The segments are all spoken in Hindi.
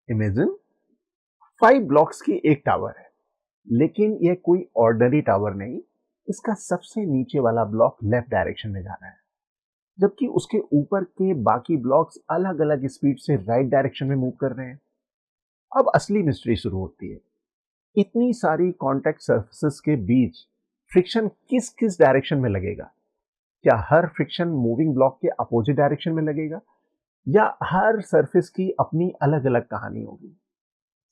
इमेजिन 5 ब्लॉक्स की एक टावर है, लेकिन यह कोई ऑर्डिनरी टावर नहीं। इसका सबसे नीचे वाला ब्लॉक लेफ्ट डायरेक्शन में जा रहा है, जबकि उसके ऊपर के बाकी ब्लॉक्स अलग अलग स्पीड से राइट डायरेक्शन में मूव कर रहे हैं। अब असली मिस्ट्री शुरू होती है। इतनी सारी कॉन्टैक्ट सर्फेसेस के बीच फ्रिक्शन किस किस डायरेक्शन में लगेगा? क्या हर फ्रिक्शन मूविंग ब्लॉक के अपोजिट डायरेक्शन में लगेगा, या हर सरफेस की अपनी अलग अलग कहानी होगी?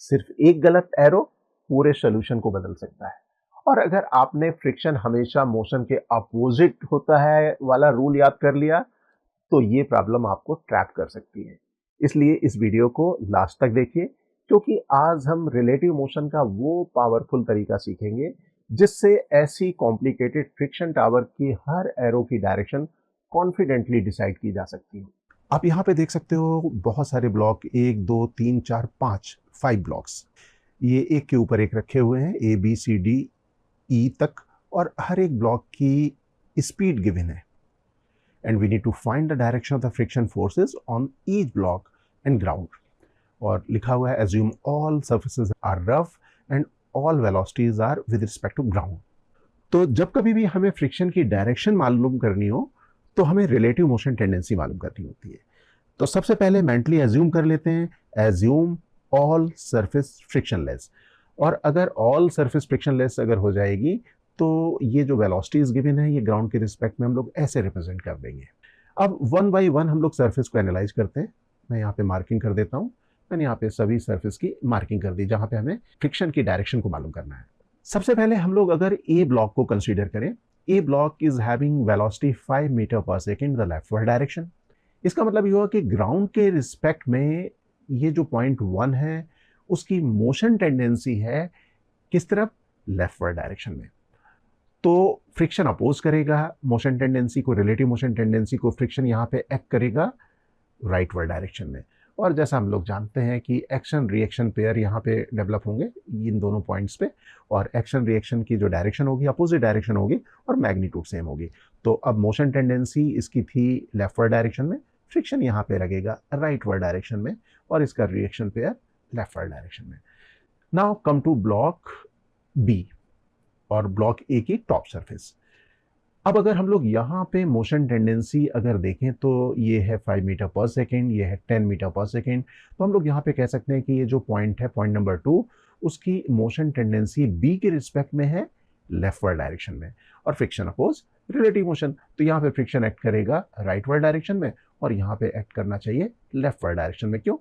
सिर्फ एक गलत एरो पूरे सॉल्यूशन को बदल सकता है। और अगर आपने फ्रिक्शन हमेशा मोशन के अपोजिट होता है वाला रूल याद कर लिया, तो ये प्रॉब्लम आपको ट्रैप कर सकती है। इसलिए इस वीडियो को लास्ट तक देखिए, क्योंकि आज हम रिलेटिव मोशन का वो पावरफुल तरीका सीखेंगे जिससे ऐसी कॉम्प्लिकेटेड फ्रिक्शन टावर की हर एरो की डायरेक्शन कॉन्फिडेंटली डिसाइड की जा सकती है। आप यहाँ पे देख सकते हो बहुत सारे ब्लॉक, 1 2 3 4 5 5 ब्लॉक्स, ये एक के ऊपर एक रखे हुए हैं, ABCDE तक, और हर एक ब्लॉक की स्पीड गिवन है। And we need to find the direction of the friction forces on each block and ground. और लिखा हुआ है assume all surfaces are rough and all velocities are with respect to ground. तो जब कभी भी हमें फ्रिक्शन की डायरेक्शन मालूम करनी हो, तो हमें रिलेटिव मोशन टेंडेंसी मालूम करनी होती है। तो सबसे पहले मेंटली एज्यूम कर लेते हैं, एज्यूम ऑल सरफेस फ्रिक्शनलेस। और अगर ऑल सरफेस फ्रिक्शनलेस अगर हो जाएगी, तो ये जो वेलोसिटीज गिवन है, ये ग्राउंड के रिस्पेक्ट में हम लोग ऐसे रिप्रेजेंट कर देंगे। अब वन बाई वन हम लोग सरफेस को एनालाइज करते हैं। मैं यहाँ पे मार्किंग कर देता हूँ। मैंने यहाँ पे सभी सरफेस की मार्किंग कर दी जहाँ पे हमें फ्रिक्शन की डायरेक्शन को मालूम करना है। सबसे पहले हम लोग अगर ए ब्लॉक को कंसीडर करें, a block is having velocity 5 metre per second the leftward direction. इसका मतलब ये हुआ कि ग्राउंड के रिस्पेक्ट में ये जो पॉइंट 1 है, उसकी मोशन टेंडेंसी है किस तरफ? लेफ्टवर्ड डायरेक्शन में। तो फ्रिक्शन अपोज करेगा मोशन टेंडेंसी को, रिलेटिव मोशन टेंडेंसी को। फ्रिक्शन यहाँ पे एक्ट करेगा राइटवर्ड डायरेक्शन में। और जैसा हम लोग जानते हैं कि एक्शन रिएक्शन पेयर यहाँ पे डेवलप होंगे इन दोनों पॉइंट्स पे, और एक्शन रिएक्शन की जो डायरेक्शन होगी अपोजिट डायरेक्शन होगी और मैग्नीट्यूड सेम होगी। तो अब मोशन टेंडेंसी इसकी थी लेफ्टवर्ड डायरेक्शन में, फ्रिक्शन यहाँ पे लगेगा राइटवर्ड डायरेक्शन में, और इसका रिएक्शन पेयर लेफ्टवर्ड डायरेक्शन में। Now come to block B और ब्लॉक ए की टॉप सरफेस। अब अगर हम लोग यहाँ पे मोशन टेंडेंसी अगर देखें, तो ये है 5 मीटर पर सेकेंड, ये है 10 मीटर पर सेकेंड। तो हम लोग यहाँ पे कह सकते हैं कि ये जो पॉइंट है, पॉइंट नंबर 2, उसकी मोशन टेंडेंसी बी के रिस्पेक्ट में है लेफ्टवर्ड डायरेक्शन में, और फ्रिक्शन अपोज रिलेटिव मोशन। तो यहाँ पे फ्रिक्शन एक्ट करेगा राइटवर्ड डायरेक्शन में, और यहाँ पे एक्ट करना चाहिए लेफ्टवर्ड डायरेक्शन में। क्यों?